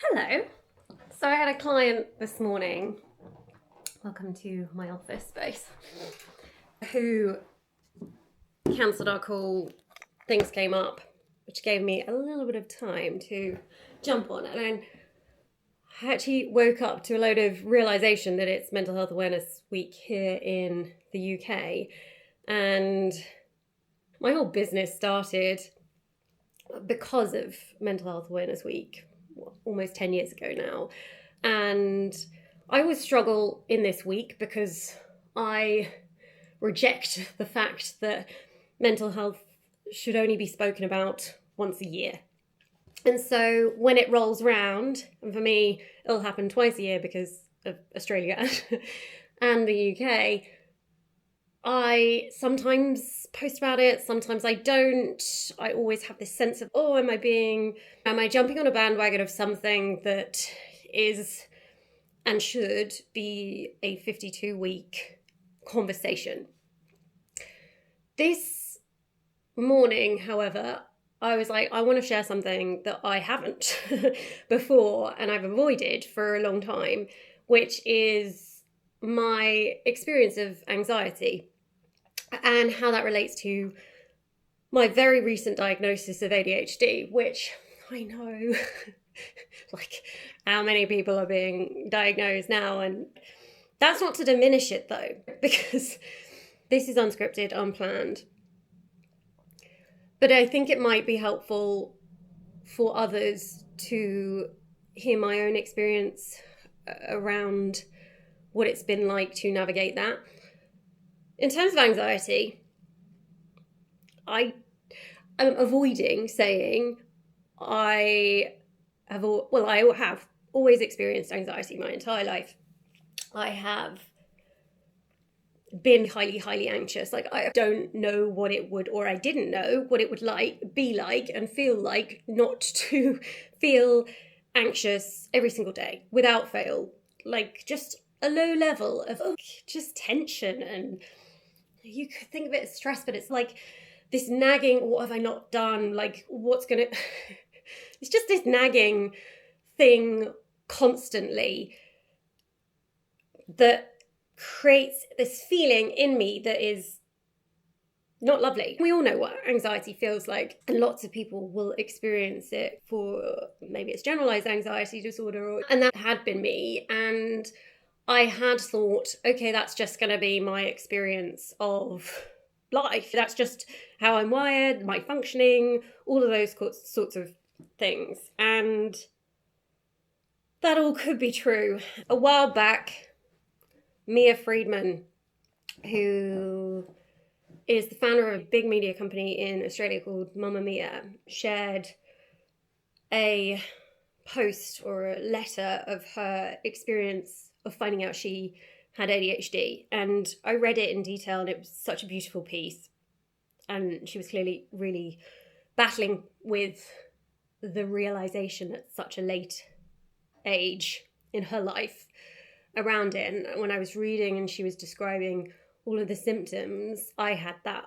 Hello. So I had a client this morning, welcome to my office space, who cancelled our call. Things came up, which gave me a little bit of time to jump on. And I actually woke up to a load of realisation that it's Mental Health Awareness Week here in the UK. And my whole business started because of Mental Health Awareness Week, almost 10 years ago now. And I always struggle in this week because I reject the fact that mental health should only be spoken about once a year. And so when it rolls round, and for me, it'll happen twice a year because of Australia and the UK, I sometimes post about it, sometimes I don't. I always have this sense of, am I jumping on a bandwagon of something that is and should be a 52-week conversation? This morning, however, I was like, I want to share something that I haven't before and I've avoided for a long time, which is my experience of anxiety and how that relates to my very recent diagnosis of ADHD, which I know, like, how many people are being diagnosed now? And that's not to diminish it, though, because this is unscripted, unplanned. But I think it might be helpful for others to hear my own experience around what it's been like to navigate that. In terms of anxiety, I am avoiding saying I have always experienced anxiety my entire life. I have been highly, highly anxious. Like, I don't know what it would, or I didn't know what it would be like and feel like not to feel anxious every single day without fail. Like, just a low level of just tension, and you could think of it as stress, but it's like this nagging, what have I not done? Like, it's just this nagging thing constantly that creates this feeling in me that is not lovely. We all know what anxiety feels like, and lots of people will experience it for maybe it's generalized anxiety disorder, and that had been me. And I had thought, okay, that's just going to be my experience of life. That's just how I'm wired, my functioning, all of those sorts of things. And that all could be true. A while back, Mia Friedman, who is the founder of a big media company in Australia called Mamma Mia, shared a post or a letter of her experience of finding out she had ADHD. And I read it in detail, and it was such a beautiful piece. And she was clearly really battling with the realization at such a late age in her life around it. And when I was reading and she was describing all of the symptoms, I had that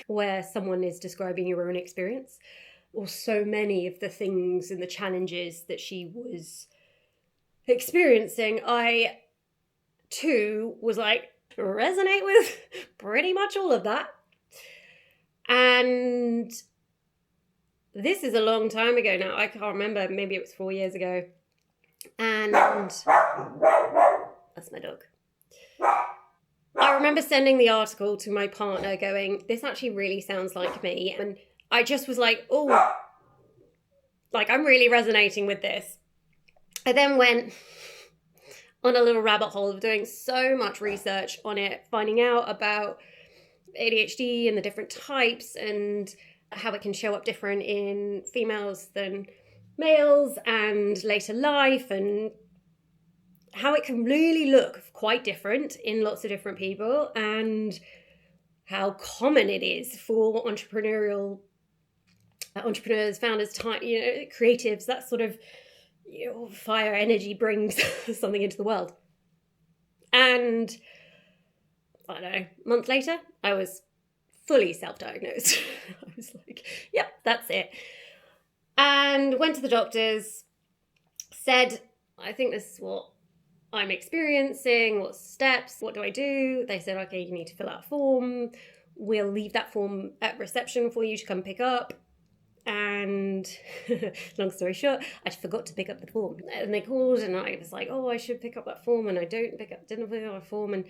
where someone is describing your own experience, or so many of the things and the challenges that she was experiencing. I too was like, resonate with pretty much all of that. And this is a long time ago now. I can't remember, maybe it was 4 years ago. And that's my dog. I remember sending the article to my partner going, this actually really sounds like me. And I just was like, I'm really resonating with this. I then went on a little rabbit hole of doing so much research on it, finding out about ADHD and the different types and how it can show up different in females than males and later life, and how it can really look quite different in lots of different people, and how common it is for entrepreneurs, founders, creatives, that sort of fire energy brings something into the world. And I don't know, a month later, I was fully self-diagnosed. I was like, yep, that's it. And went to the doctors, said, I think this is what I'm experiencing, what steps, what do I do? They said, okay, you need to fill out a form. We'll leave that form at reception for you to come pick up. And long story short, I forgot to pick up the form. And they called and I was like, oh, I should pick up that form. And I didn't pick up a form. And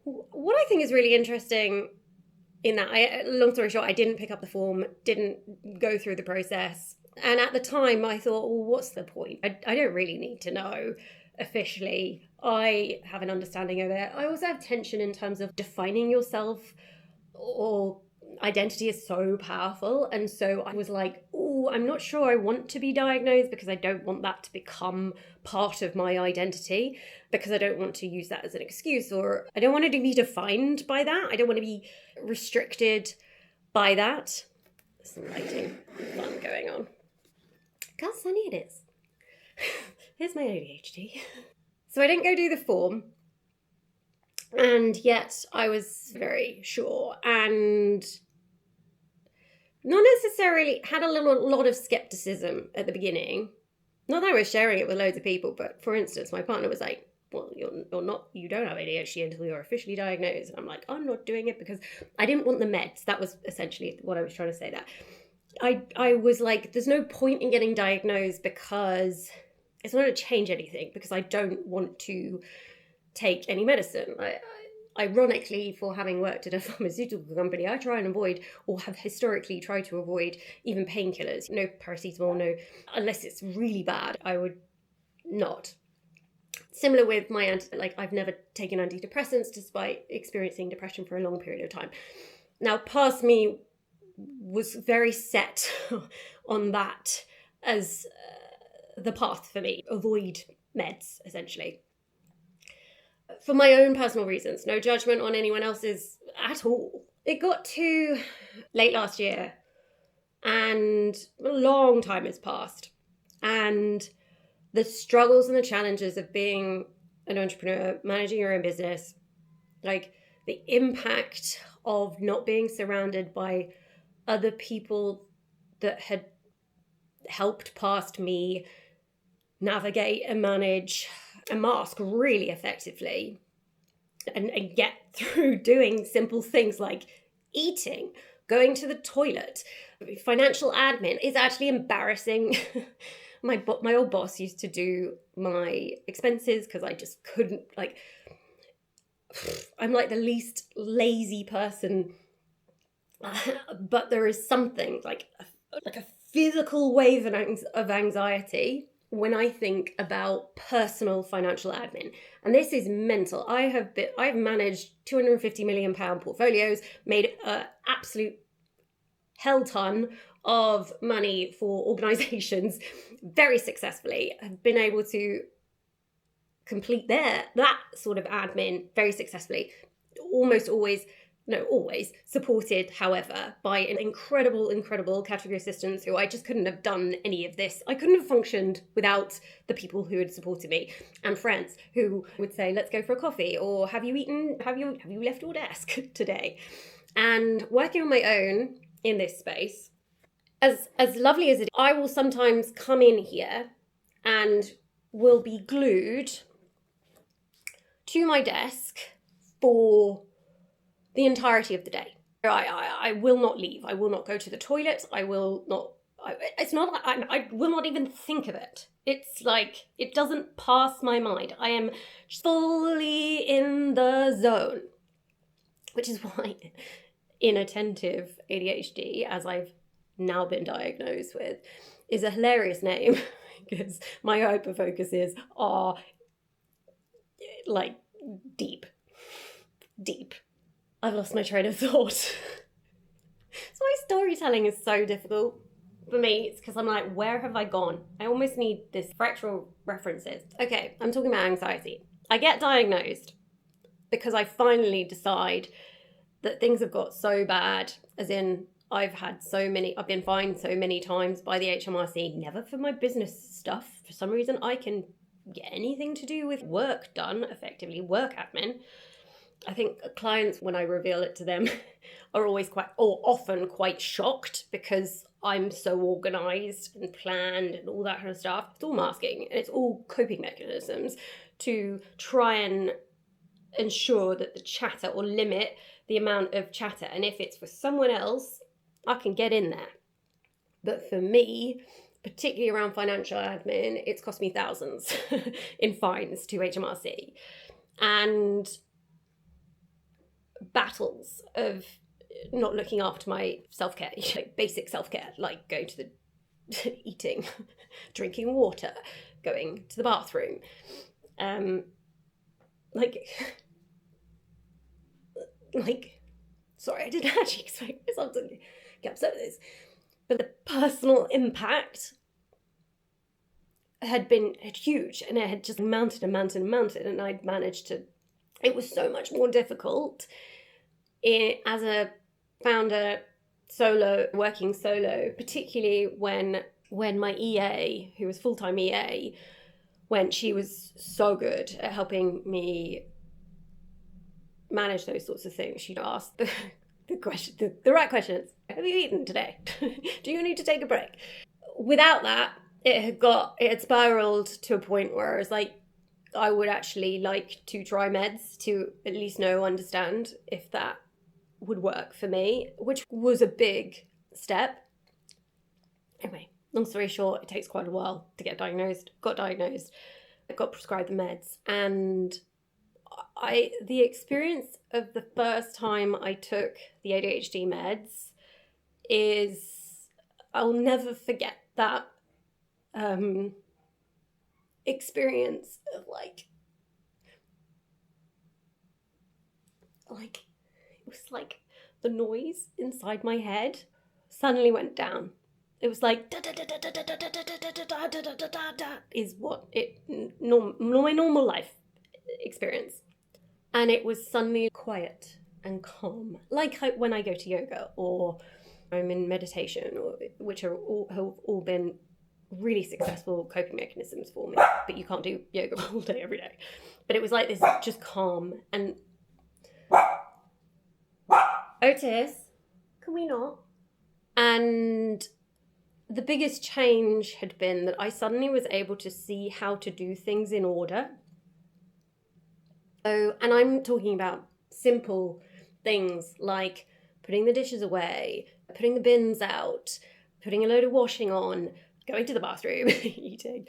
what I think is really interesting in that, long story short, I didn't pick up the form, didn't go through the process. And at the time I thought, well, what's the point? I don't really need to know officially. I have an understanding of it. I also have tension in terms of defining yourself, or identity is so powerful. And so I was like, oh, I'm not sure I want to be diagnosed, because I don't want that to become part of my identity, because I don't want to use that as an excuse, or I don't want to be defined by that. I don't want to be restricted by that. There's some lighting fun going on. Look how sunny it is. Here's my ADHD. So I didn't go do the form, and yet I was very sure, and not necessarily had a lot of skepticism at the beginning. Not that I was sharing it with loads of people, but for instance, my partner was like, well, you don't have ADHD until you're officially diagnosed. And I'm like, I'm not doing it because I didn't want the meds. That was essentially what I was trying to say there. I was like, there's no point in getting diagnosed because it's not going to change anything, because I don't want to take any medicine. Ironically, for having worked at a pharmaceutical company, I try and avoid, or have historically tried to avoid, even painkillers. No paracetamol, no, unless it's really bad, I would not. Similar with my I've never taken antidepressants despite experiencing depression for a long period of time. Now, past me was very set on that as the path for me. Avoid meds, essentially. For my own personal reasons, no judgment on anyone else's at all. It got to late last year and a long time has passed. And the struggles and the challenges of being an entrepreneur, managing your own business, like the impact of not being surrounded by other people that had helped past me navigate and manage and mask really effectively and get through doing simple things like eating, going to the toilet, financial admin is actually embarrassing. My old boss used to do my expenses because I just couldn't, I'm like the least lazy person, but there is something like a physical wave of anxiety when I think about personal financial admin. And this is mental. I've managed £250 million portfolios, made an absolute hell ton of money for organizations very successfully. I've been able to complete that sort of admin very successfully. Always supported, however, by an incredible category assistants who I just couldn't have done any of this. I couldn't have functioned without the people who had supported me, and friends who would say, let's go for a coffee, or have you left your desk today? And working on my own in this space, as lovely as it is, I will sometimes come in here and will be glued to my desk for the entirety of the day. I will not leave. I will not go to the toilet. I will not. I will not even think of it. It's like it doesn't pass my mind. I am fully in the zone, which is why inattentive ADHD, as I've now been diagnosed with, is a hilarious name because my hyperfocuses are like deep. I've lost my train of thought. So my storytelling is so difficult for me. It's because I'm like, where have I gone? I almost need this fractal references. Okay, I'm talking about anxiety. I get diagnosed because I finally decide that things have got so bad, as in I've been fined so many times by the HMRC, never for my business stuff. For some reason, I can get anything to do with work done, effectively, work admin. I think clients, when I reveal it to them, are often quite shocked because I'm so organised and planned and all that kind of stuff. It's all masking and it's all coping mechanisms to try and ensure that the chatter, or limit the amount of chatter. And if it's for someone else, I can get in there. But for me, particularly around financial admin, it's cost me thousands in fines to HMRC. And battles of not looking after my self-care, like basic self-care, like going to the eating, drinking water, going to the bathroom. Sorry, I didn't actually expect myself to get upset with this. But the personal impact had huge, and it had just mounted and mounted and mounted, and I'd managed to, it was so much more difficult as a founder, working solo, particularly when my EA, who was full-time EA, when she was so good at helping me manage those sorts of things. She'd ask the right questions. Have you eaten today? Do you need to take a break? Without that, it had spiraled to a point where I was like, I would actually like to try meds to at least understand if that would work for me, which was a big step. Anyway, long story short, it takes quite a while to get diagnosed. Got diagnosed, I got prescribed the meds, and the experience of the first time I took the ADHD meds is, I'll never forget that experience of like it was like the noise inside my head suddenly went down. It was like is what my normal life experience, and it was suddenly quiet and calm, like when I go to yoga or I'm in meditation, which have all been really successful coping mechanisms for me. But you can't do yoga all day every day. But it was like this, just calm. And Otis, can we not? And the biggest change had been that I suddenly was able to see how to do things in order. So, and I'm talking about simple things like putting the dishes away, putting the bins out, putting a load of washing on, going to the bathroom, eating.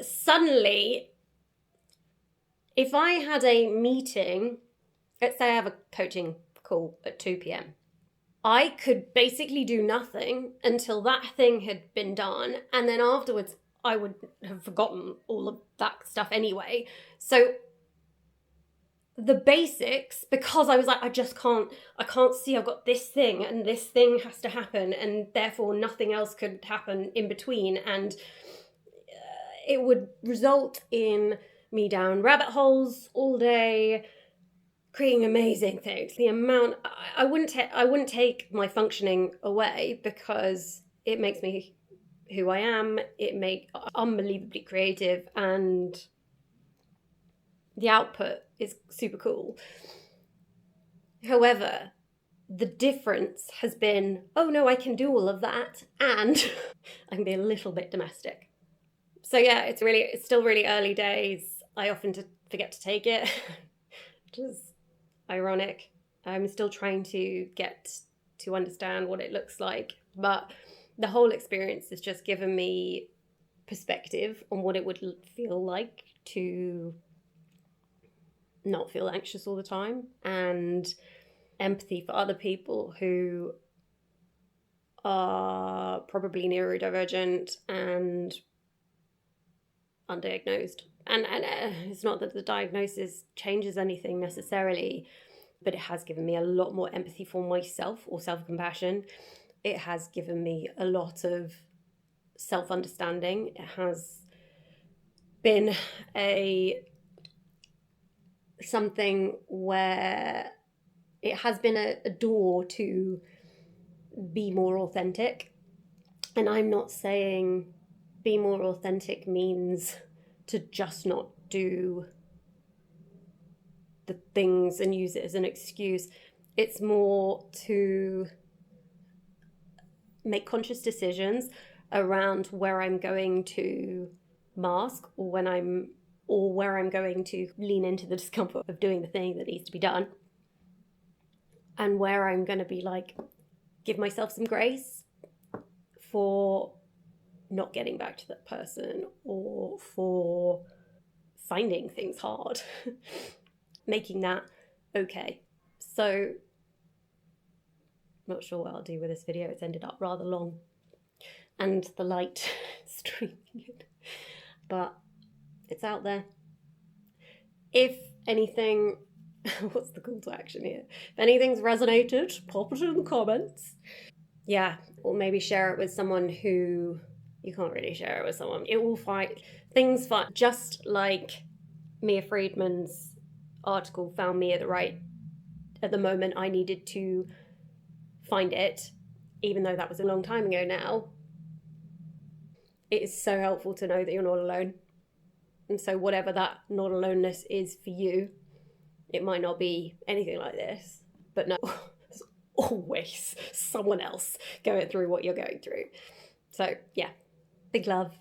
Suddenly, if I had a meeting, let's say I have a coaching call at 2 p.m, I could basically do nothing until that thing had been done. And then afterwards, I would have forgotten all of that stuff anyway. So the basics, because I was like, I can't see, I've got this thing and this thing has to happen, and therefore nothing else could happen in between. And it would result in me down rabbit holes all day, creating amazing things. The amount, I wouldn't take my functioning away, because it makes me who I am. It makes unbelievably creative, and the output is super cool. However, the difference has been, oh no, I can do all of that, and I can be a little bit domestic. So yeah, it's still really early days. I often forget to take it, which is ironic. I'm still trying to get to understand what it looks like, but the whole experience has just given me perspective on what it would feel like to not feel anxious all the time, and empathy for other people who are probably neurodivergent and undiagnosed. And it's not that the diagnosis changes anything necessarily, but it has given me a lot more empathy for myself, or self-compassion. It has given me a lot of self-understanding. It has been something where it has been a door to be more authentic. And I'm not saying be more authentic means to just not do the things and use it as an excuse. It's more to make conscious decisions around where I'm going to mask or where I'm going to lean into the discomfort of doing the thing that needs to be done, and where I'm going to be like, give myself some grace for not getting back to that person or for finding things hard. Making that okay. So, not sure what I'll do with this video. It's ended up rather long and the light streaming in, but it's out there. If anything, what's the call to action here? If anything's resonated, pop it in the comments. Yeah, or maybe share it with someone who you can't really share it with someone. It will fight things. Just like Mia Friedman's article found me at the moment I needed to find it, even though that was a long time ago now. It is so helpful to know that you're not alone. And so whatever that not aloneness is for you, it might not be anything like this, but no, there's always someone else going through what you're going through. So yeah, big love.